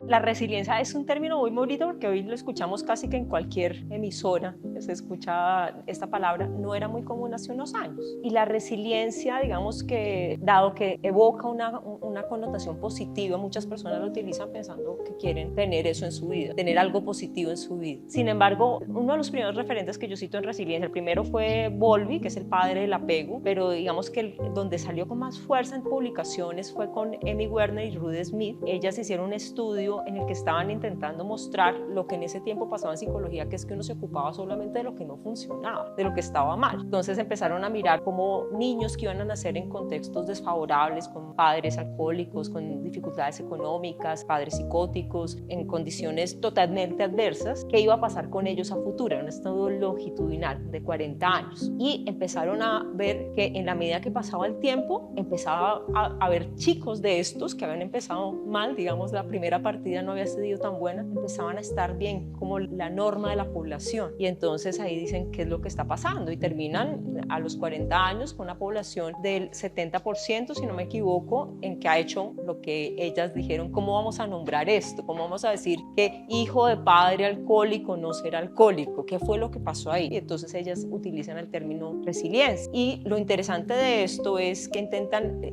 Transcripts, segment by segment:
La resiliencia es un término muy bonito porque hoy lo escuchamos casi que en cualquier emisora, se escucha esta palabra, no era muy común hace unos años. Y la resiliencia, digamos que, dado que evoca una connotación positiva, muchas personas lo utilizan pensando que quieren tener eso en su vida, tener algo positivo en su vida. Sin embargo, uno de los primeros referentes que yo cito en resiliencia, el primero fue Bowlby, que es el padre del apego, pero digamos que donde salió con más fuerza en publicaciones fue con Amy Werner y Ruth Smith. Ellas hicieron un estudio en el que estaban intentando mostrar lo que en ese tiempo pasaba en psicología, que es que uno se ocupaba solamente de lo que no funcionaba, de lo que estaba mal. Entonces empezaron a mirar cómo niños que iban a nacer en contextos desfavorables, con padres alcohólicos, con dificultades económicas, padres psicóticos, en condiciones totalmente adversas, qué iba a pasar con ellos a futuro. Era un estudio longitudinal de 40 años. Y empezaron a ver que en la medida que pasaba el tiempo, empezaba a haber chicos de estos que habían empezado mal, digamos, la primera partida no había sido tan buena, empezaban a estar bien, como la norma de la población. Y entonces ahí dicen qué es lo que está pasando y terminan a los 40 años con una población del 70%, si no me equivoco, en que ha hecho lo que ellas dijeron. ¿Cómo vamos a nombrar esto? ¿Cómo vamos a decir que hijo de padre alcohólico no será alcohólico? ¿Qué fue lo que pasó ahí? Y entonces ellas utilizan el término resiliencia. Y lo interesante de esto es que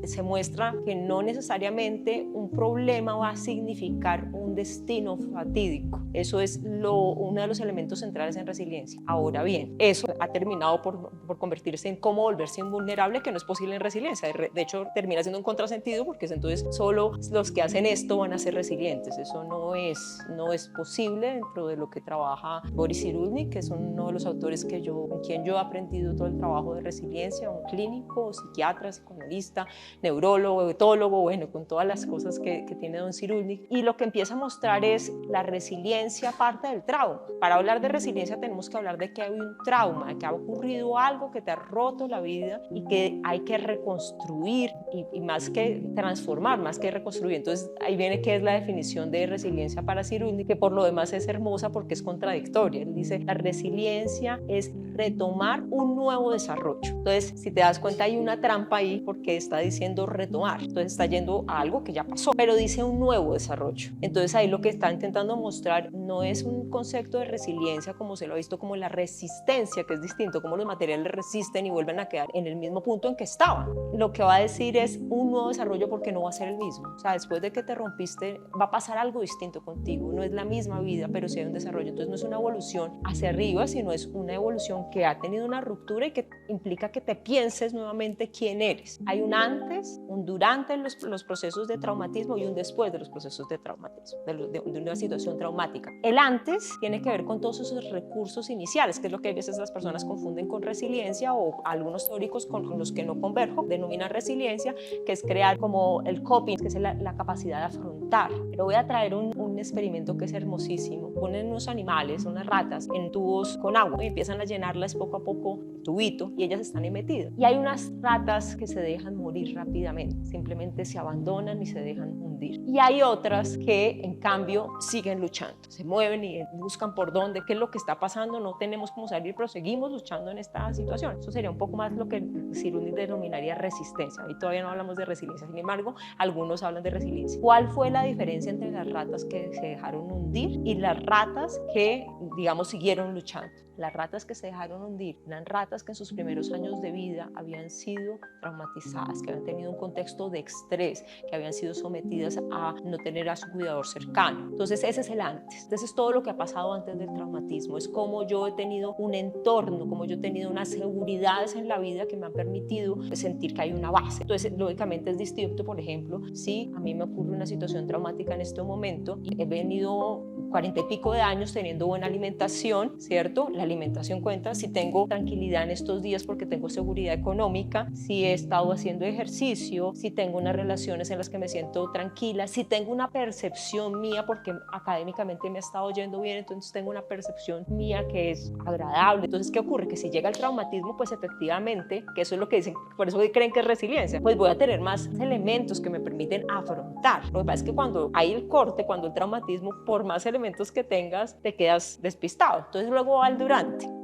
se muestra que no necesariamente un problema va a significar un destino fatídico. Eso es uno de los elementos centrales en resiliencia. Ahora bien, eso ha terminado por convertirse en cómo volverse invulnerable, que no es posible en resiliencia. De hecho, termina siendo un contrasentido porque entonces solo los que hacen esto van a ser resilientes. Eso no es posible dentro de lo que trabaja Boris Cyrulnik, que es uno de los autores con quien yo he aprendido todo el trabajo de resiliencia, un clínico, psiquiatra, psicoanalista, neurólogo, etólogo, bueno, con todas las cosas que tiene don Cyrulnik. Y lo que empieza a mostrar es la resiliencia parte del trauma. Para hablar de resiliencia tenemos que hablar de que hay un trauma, de que ha ocurrido algo que te ha roto la vida y que hay que reconstruir y más que transformar, más que reconstruir. Entonces ahí viene qué es la definición de resiliencia para Cyrulnik, que por lo demás es hermosa porque es contradictoria. Él dice, la resiliencia es retomar un nuevo desarrollo. Entonces, si te das cuenta, hay una trampa ahí porque está diciendo retomar. Entonces está yendo a algo que ya pasó, pero dice un nuevo desarrollo. Entonces ahí lo que está intentando mostrar no es un concepto de resiliencia como se lo ha visto como la resistencia, que es distinto, como los materiales resisten y vuelven a quedar en el mismo punto en que estaban. Lo que va a decir es un nuevo desarrollo porque no va a ser el mismo. O sea, después de que te rompiste, va a pasar algo distinto contigo. No es la misma vida, pero sí hay un desarrollo. Entonces no es una evolución hacia arriba, sino es una evolución que ha tenido una ruptura y que implica que te pienses nuevamente quién eres. Hay un antes, un durante los procesos de traumatismo y un después de los procesos de traumatismo, de una situación traumática. El antes tiene que ver con todos esos recursos iniciales, que es lo que a veces las personas confunden con resiliencia, o algunos teóricos con los que no converjo denominan resiliencia, que es crear como el coping, que es la capacidad de afrontar. Pero voy a traer un experimento que es hermosísimo. Ponen unos animales, unas ratas, en tubos con agua y empiezan a llenarlas poco a poco el tubito y ellas están ahí metidas. Y hay unas ratas que se dejan morir rápidamente, simplemente se abandonan y se dejan hundir. Y hay otras que en cambio siguen luchando, se mueven y buscan por dónde, qué es lo que está pasando, no tenemos cómo salir, pero seguimos luchando en esta situación. Eso sería un poco más lo que Cyrulnik denominaría resistencia. Ahí todavía no hablamos de resiliencia, sin embargo, algunos hablan de resiliencia. ¿Cuál fue la diferencia entre las ratas que se dejaron hundir y las ratas que, digamos, siguieron luchando? Las ratas que se dejaron hundir eran ratas que en sus primeros años de vida habían sido traumatizadas, que habían tenido un contexto de estrés, que habían sido sometidas a no tener a su cuidador cercano. Entonces ese es el antes. Entonces es todo lo que ha pasado antes del traumatismo. Es como yo he tenido un entorno, como yo he tenido unas seguridades en la vida que me han permitido sentir que hay una base. Entonces lógicamente es distinto, por ejemplo, si a mí me ocurre una situación traumática en este momento y he venido 40 y pico de años teniendo buena alimentación, ¿cierto? La alimentación cuenta. Si tengo tranquilidad en estos días porque tengo seguridad económica, si he estado haciendo ejercicio, si tengo unas relaciones en las que me siento tranquila, si tengo una percepción mía porque académicamente me ha estado yendo bien, entonces tengo una percepción mía que es agradable. Entonces, ¿qué ocurre? Que si llega el traumatismo, pues efectivamente, que eso es lo que dicen, por eso creen que es resiliencia, pues voy a tener más elementos que me permiten afrontar. Lo que pasa es que cuando hay el corte, cuando el traumatismo, por más elementos que tengas, te quedas despistado. Entonces luego va el durante.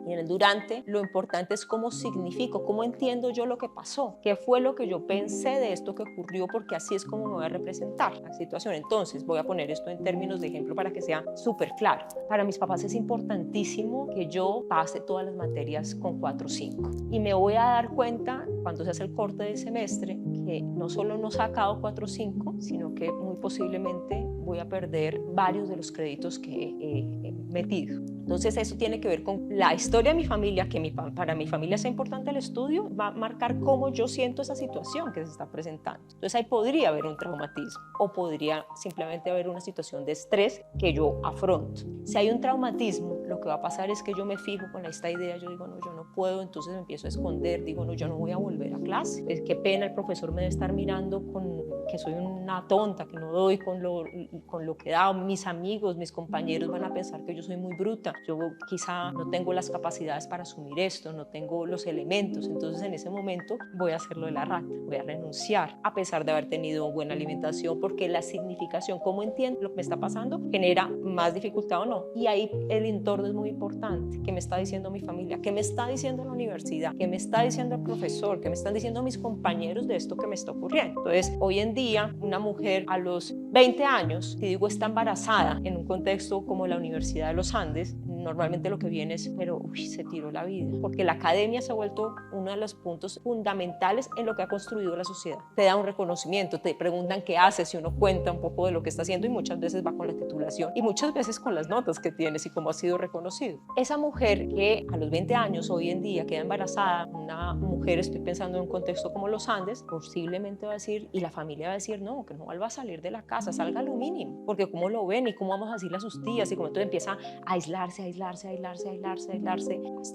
Y en el durante, lo importante es cómo significo, cómo entiendo yo lo que pasó, qué fue lo que yo pensé de esto que ocurrió, porque así es como me voy a representar la situación. Entonces, voy a poner esto en términos de ejemplo para que sea súper claro. Para mis papás es importantísimo que yo pase todas las materias con 4 o 5. Y me voy a dar cuenta, cuando se hace el corte del semestre, que no solo no he sacado 4 o 5, sino que muy posiblemente voy a perder varios de los créditos que he metido. Entonces eso tiene que ver con la historia de mi familia, que para mi familia sea importante el estudio, va a marcar cómo yo siento esa situación que se está presentando. Entonces ahí podría haber un traumatismo o podría simplemente haber una situación de estrés que yo afronto. Si hay un traumatismo, lo que va a pasar es que yo me fijo con esta idea, yo digo, no, yo no puedo, entonces me empiezo a esconder, digo, no, yo no voy a volver a clase. Es qué pena, el profesor me debe estar mirando con que soy una tonta, que no doy con lo que he dado, mis amigos, mis compañeros van a pensar que yo soy muy bruta, yo quizá no tengo las capacidades para asumir esto, no tengo los elementos, entonces en ese momento voy a hacerlo de la rata, voy a renunciar a pesar de haber tenido buena alimentación, porque la significación, cómo entiendo lo que me está pasando, genera más dificultad o no. Y ahí el entorno es muy importante. ¿Qué me está diciendo mi familia? ¿Qué me está diciendo la universidad? ¿Qué me está diciendo el profesor? ¿Qué me están diciendo mis compañeros de esto que me está ocurriendo? Entonces, hoy en día, una mujer a los 20 años, si digo está embarazada en un contexto como la Universidad de los Andes, normalmente lo que viene es, pero se tiró la vida, porque la academia se ha vuelto uno de los puntos fundamentales en lo que ha construido la sociedad. Te da un reconocimiento, te preguntan qué haces y uno cuenta un poco de lo que está haciendo y muchas veces va con la titulación y muchas veces con las notas que tienes y cómo ha sido reconocido. Esa mujer que a los 20 años hoy en día queda embarazada, una mujer, estoy pensando en un contexto como los Andes, posiblemente va a decir, y la familia va a decir, no, que no vuelva a salir de la casa, salga lo mínimo, porque cómo lo ven y cómo vamos a decirle a sus tías y como entonces empieza a aislarse hasta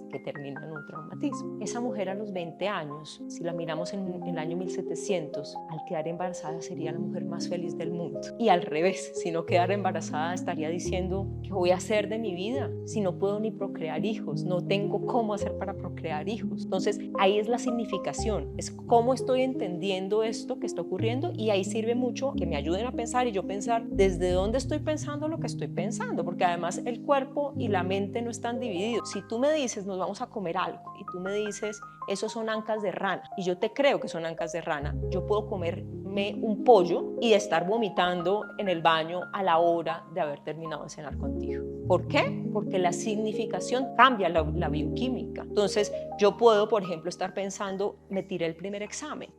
que termina en un traumatismo. Esa mujer a los 20 años, si la miramos en el año 1700, al quedar embarazada sería la mujer más feliz del mundo. Y al revés, si no quedara embarazada estaría diciendo, ¿qué voy a hacer de mi vida si no puedo ni procrear hijos? No tengo cómo hacer para procrear hijos. Entonces ahí es la significación, es cómo estoy entendiendo esto que está ocurriendo, y ahí sirve mucho que me ayuden a pensar y yo pensar desde dónde estoy pensando lo que estoy pensando, porque además el cuerpo y la mente no están divididos. Si tú me dices nos vamos a comer algo y tú me dices esos son ancas de rana y yo te creo que son ancas de rana, yo puedo comerme un pollo y estar vomitando en el baño a la hora de haber terminado de cenar contigo. ¿Por qué? Porque la significación cambia la bioquímica. Entonces yo puedo, por ejemplo, estar pensando, me tiré el primer examen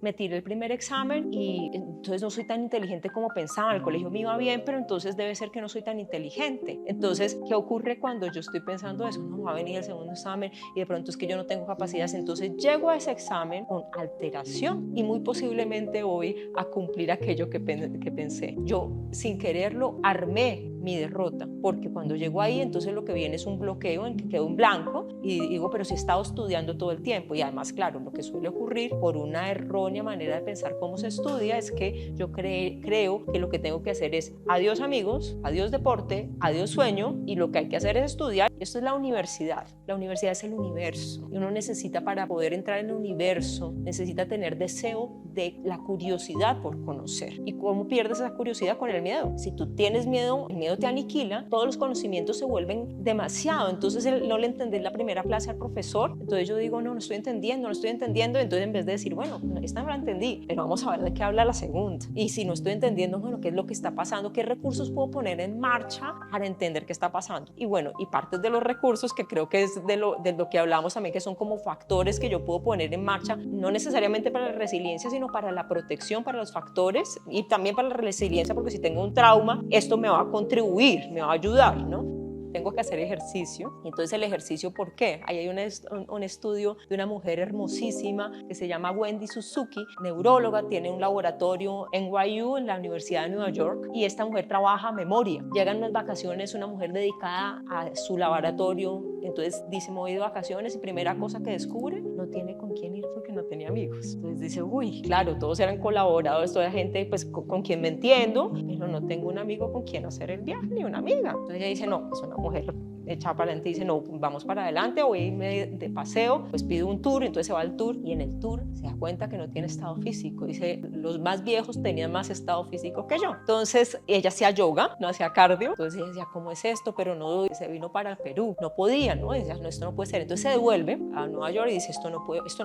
y entonces no soy tan inteligente como pensaba, el colegio me iba bien, pero entonces debe ser que no soy tan inteligente. Entonces, ¿qué ocurre cuando yo estoy pensando eso? No va a venir el segundo examen y de pronto es que yo no tengo capacidades, entonces llego a ese examen con alteración y muy posiblemente voy a cumplir aquello que pensé. Yo sin quererlo armé mi derrota, porque cuando llego ahí entonces lo que viene es un bloqueo en que quedo en blanco y digo, pero si he estado estudiando todo el tiempo. Y además, claro, lo que suele ocurrir por una errónea manera de pensar cómo se estudia es que yo creo que lo que tengo que hacer es adiós amigos, adiós deporte, adiós sueño, y lo que hay que hacer es estudiar. Esto es la universidad. La universidad es el universo y uno necesita, para poder entrar en el universo, necesita tener deseo de la curiosidad por conocer. ¿Y cómo pierdes esa curiosidad? Con el miedo. Si tú tienes miedo, el miedo te aniquila, todos los conocimientos se vuelven demasiado, entonces no le entendés la primera clase al profesor, entonces yo digo, no estoy entendiendo, entonces en vez de decir, bueno, esta no la entendí, pero vamos a ver de qué habla la segunda, y si no estoy entendiendo, bueno, qué es lo que está pasando, qué recursos puedo poner en marcha para entender qué está pasando. Y bueno, y partes de los recursos que creo que es de lo que hablamos también, que son como factores que yo puedo poner en marcha, no necesariamente para la resiliencia, sino para la protección, para los factores, y también para la resiliencia, porque si tengo un trauma, esto me va a contribuir, me va a ayudar, ¿no? Tengo que hacer ejercicio. Y entonces el ejercicio, ¿por qué? Ahí hay un estudio de una mujer hermosísima que se llama Wendy Suzuki, neuróloga, tiene un laboratorio en NYU, en la Universidad de Nueva York, y esta mujer trabaja a memoria. Llega en unas vacaciones una mujer dedicada a su laboratorio, entonces dice, me voy de vacaciones, y primera cosa que descubre, no tiene con quién ir porque no tenía amigos. Entonces dice, uy, claro, todos eran colaboradores, toda gente pues con quien me entiendo, pero no tengo un amigo con quien hacer el viaje, ni una amiga. Entonces ella dice, no, es una mujer echa para adelante y dice, no, vamos para adelante, voy a irme de paseo, pues pide un tour, entonces se va al tour y en el tour se da cuenta que no tiene estado físico. Dice, los más viejos tenían más estado físico que yo. Entonces ella hacía yoga, no hacía cardio, entonces ella decía, ¿cómo es esto? Pero no, se vino para el Perú, no podía, ¿no? Decía, no, esto no puede ser. Entonces se devuelve a Nueva York y dice, esto no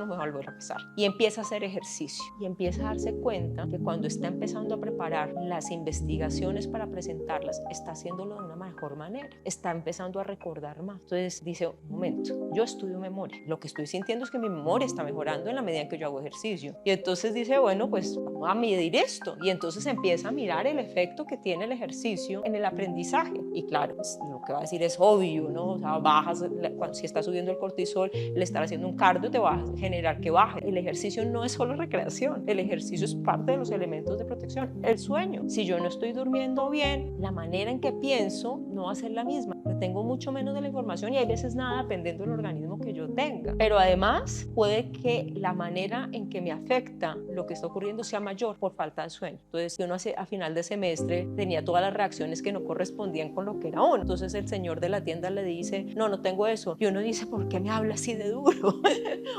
me va a volver a pasar. Y empieza a hacer ejercicio y empieza a darse cuenta que cuando está empezando a preparar las investigaciones para presentarlas, está haciéndolo de una mejor manera, está empezando a recordar más. Entonces dice, un momento, yo estudio memoria, lo que estoy sintiendo es que mi memoria está mejorando en la medida en que yo hago ejercicio. Y entonces dice, bueno, pues vamos a medir esto. Y entonces empieza a mirar el efecto que tiene el ejercicio en el aprendizaje. Y claro, pues, lo que va a decir es obvio, ¿no? O sea, bajas, si estás subiendo el cortisol, le estar haciendo un cardio te va a generar que baje. El ejercicio no es solo recreación, el ejercicio es parte de los elementos de protección. El sueño, si yo no estoy durmiendo bien, la manera en que pienso no va a ser la misma. Tengo mucho menos de la información y hay veces nada dependiendo del organismo que yo tenga. Pero además puede que la manera en que me afecta lo que está ocurriendo sea mayor por falta de sueño. Entonces, yo no a final de semestre tenía todas las reacciones que no correspondían con lo que era uno. Entonces el señor de la tienda le dice, no, no tengo eso. Y uno dice, ¿por qué me habla así de duro?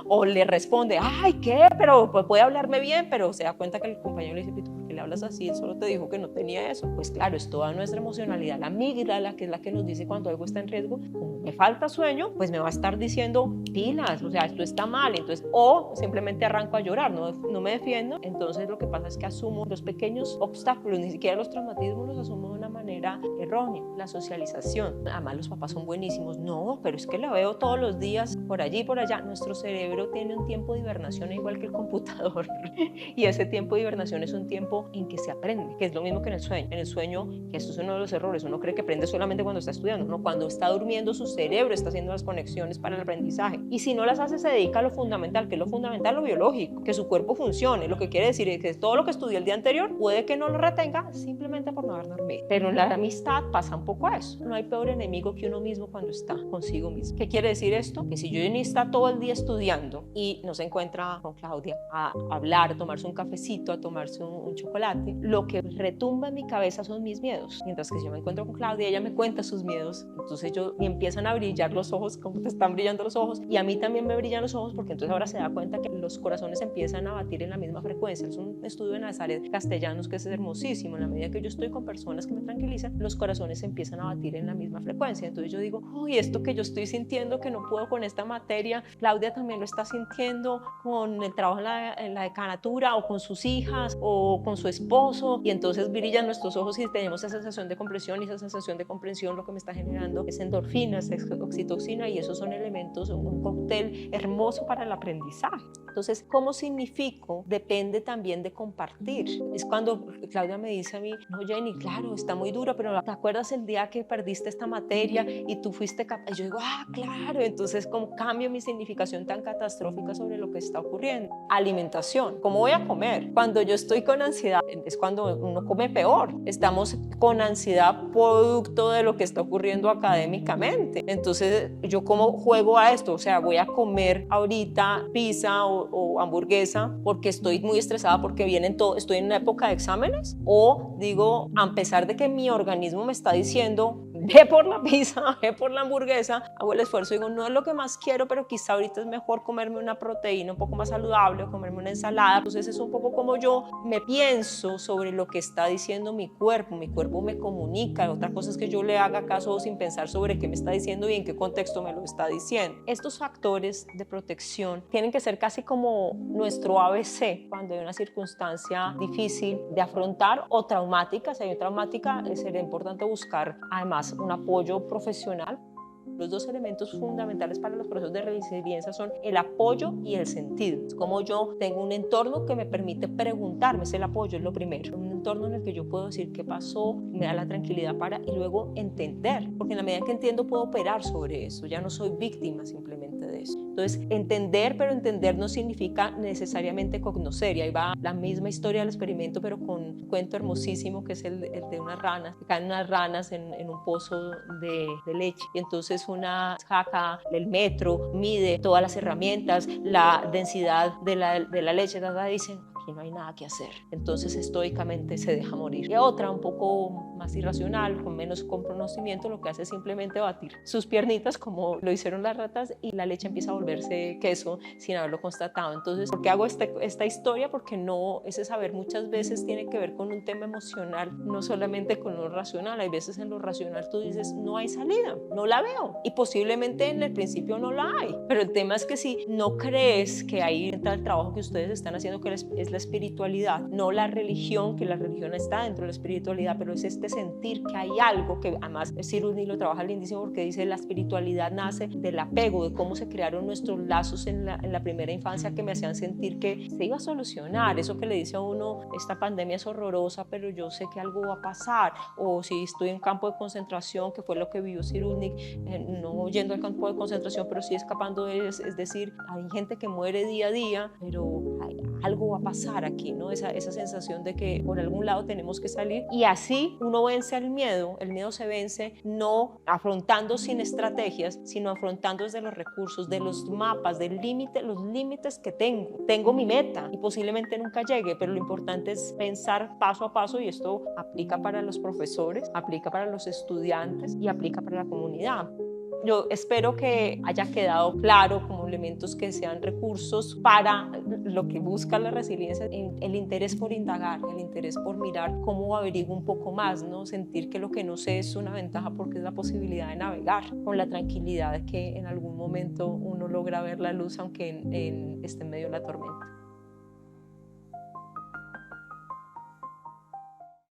O le responde, ay, ¿qué? Pero pues, puede hablarme bien, pero se da cuenta que el compañero le dice, ¿por qué le hablas así? Él solo te dijo que no tenía eso. Pues claro, es toda nuestra emocionalidad, la amígdala, que es la que nos dice cuando algo está en riesgo. Como me falta sueño, pues me va a estar diciendo pilas, o sea, esto está mal. Entonces, o simplemente arranco a llorar, no me defiendo. Entonces lo que pasa es que asumo los pequeños obstáculos, ni siquiera los traumatismos los asumo de una manera errónea. La socialización, además los papás son buenísimos, no, pero es que la veo todos los días por allí y por allá. Nuestro cerebro tiene un tiempo de hibernación igual que el computador y ese tiempo de hibernación es un tiempo en que se aprende, que es lo mismo que en el sueño. En el sueño, que esto es uno de los errores, uno cree que aprende solamente cuando está estudiando, no, cuando está durmiendo su cerebro está haciendo las conexiones para el aprendizaje y si no las hace se dedica a lo fundamental, que es lo fundamental, lo biológico, que su cuerpo funcione. Lo que quiere decir es que todo lo que estudió el día anterior puede que no lo retenga simplemente por no haber dormido. Pero en la amistad pasa un poco a eso, no hay peor enemigo que uno mismo cuando está consigo mismo. ¿Qué quiere decir esto? Que si yo ni está todo el día estudiando y no se encuentra con Claudia a hablar, a tomarse un cafecito, a tomarse un chocolate, lo que retumba en mi cabeza son mis miedos. Mientras que si yo me encuentro con Claudia, ella me cuenta sus miedos, entonces me empiezan a brillar los ojos, como te están brillando los ojos, y a mí también me brillan los ojos, porque entonces ahora se da cuenta que los corazones empiezan a batir en la misma frecuencia. Es un estudio de Nazaret Castellanos que es hermosísimo. En la medida que yo estoy con personas que me tranquilizan, los corazones empiezan a batir en la misma frecuencia. Entonces yo digo, uy, esto que yo estoy sintiendo que no puedo con esta materia, Claudia también lo está sintiendo con el trabajo en la decanatura o con sus hijas o con su esposo, y entonces brillan nuestros ojos y tenemos esa sensación de comprensión, y esa sensación de comprensión lo que me está generando es endorfinas, es oxitocina, y esos son elementos, un cóctel hermoso para el aprendizaje. Entonces, ¿cómo significo? Depende también de compartir. Es cuando Claudia me dice a mí, no, Jenny, claro, está muy duro, pero ¿te acuerdas el día que perdiste esta materia y tú fuiste capaz? Y yo digo, claro. Entonces, ¿cómo cambio mi significación tan catastrófica sobre lo que está ocurriendo? Alimentación, ¿cómo voy a comer? Cuando yo estoy con ansiedad, es cuando uno come peor. Estamos con ansiedad producto de lo que está ocurriendo académicamente. Entonces, ¿yo cómo juego a esto? O sea, voy a comer ahorita pizza o hamburguesa porque estoy muy estresada porque estoy en una época de exámenes, o digo, a pesar de que mi organismo me está diciendo ve por la pizza, ve por la hamburguesa, hago el esfuerzo y digo, no es lo que más quiero, pero quizá ahorita es mejor comerme una proteína un poco más saludable o comerme una ensalada. Entonces es un poco como yo me pienso sobre lo que está diciendo mi cuerpo me comunica. Otra cosa es que yo le haga caso sin pensar sobre qué me está diciendo y en qué contexto me lo está diciendo. Estos factores de protección tienen que ser casi como nuestro ABC cuando hay una circunstancia difícil de afrontar o traumática. Si hay traumática, sería importante buscar además un apoyo profesional. Los dos elementos fundamentales para los procesos de resiliencia son el apoyo y el sentido. Es como yo tengo un entorno que me permite preguntarme, es el apoyo, es lo primero. Un entorno en el que yo puedo decir qué pasó, me da la tranquilidad y luego entender, porque en la medida que entiendo puedo operar sobre eso, ya no soy víctima simplemente de eso. Entonces, entender, pero entender no significa necesariamente conocer, y ahí va la misma historia del experimento, pero con un cuento hermosísimo que es el de unas ranas, que caen unas ranas en un pozo de leche, y entonces una jaca del metro mide todas las herramientas, la densidad de la leche, dicen, aquí no hay nada que hacer. Entonces estoicamente se deja morir. Y otra, un poco más irracional, con menos conocimiento, lo que hace es simplemente batir sus piernitas como lo hicieron las ratas y la leche empieza a volverse queso sin haberlo constatado. Entonces, ¿por qué hago esta historia? Porque no, ese saber muchas veces tiene que ver con un tema emocional, no solamente con lo racional. Hay veces en lo racional tú dices, no hay salida, no la veo, y posiblemente en el principio no la hay, pero el tema es que si no crees que ahí entra el trabajo que ustedes están haciendo, que es la espiritualidad, no la religión, que la religión está dentro de la espiritualidad, pero es este sentir que hay algo, que además Cyrulnik lo trabaja lindísimo porque dice la espiritualidad nace del apego, de cómo se crearon nuestros lazos en la primera infancia que me hacían sentir que se iba a solucionar, eso que le dice a uno, esta pandemia es horrorosa, pero yo sé que algo va a pasar, o si estoy en campo de concentración, que fue lo que vivió Cyrulnik, no yendo al campo de concentración, pero sí escapando de él, es decir, hay gente que muere día a día, pero algo va a pasar aquí, ¿no? Esa sensación de que por algún lado tenemos que salir, y así uno vence el miedo se vence no afrontando sin estrategias, sino afrontando desde los recursos, de los mapas, del límite, los límites que tengo mi meta y posiblemente nunca llegue, pero lo importante es pensar paso a paso, y esto aplica para los profesores, aplica para los estudiantes y aplica para la comunidad. Yo espero que haya quedado claro como elementos que sean recursos para lo que busca la resiliencia, el interés por indagar, el interés por mirar cómo averiguo un poco más, ¿no? Sentir que lo que no sé es una ventaja porque es la posibilidad de navegar con la tranquilidad de que en algún momento uno logra ver la luz aunque esté en medio de la tormenta.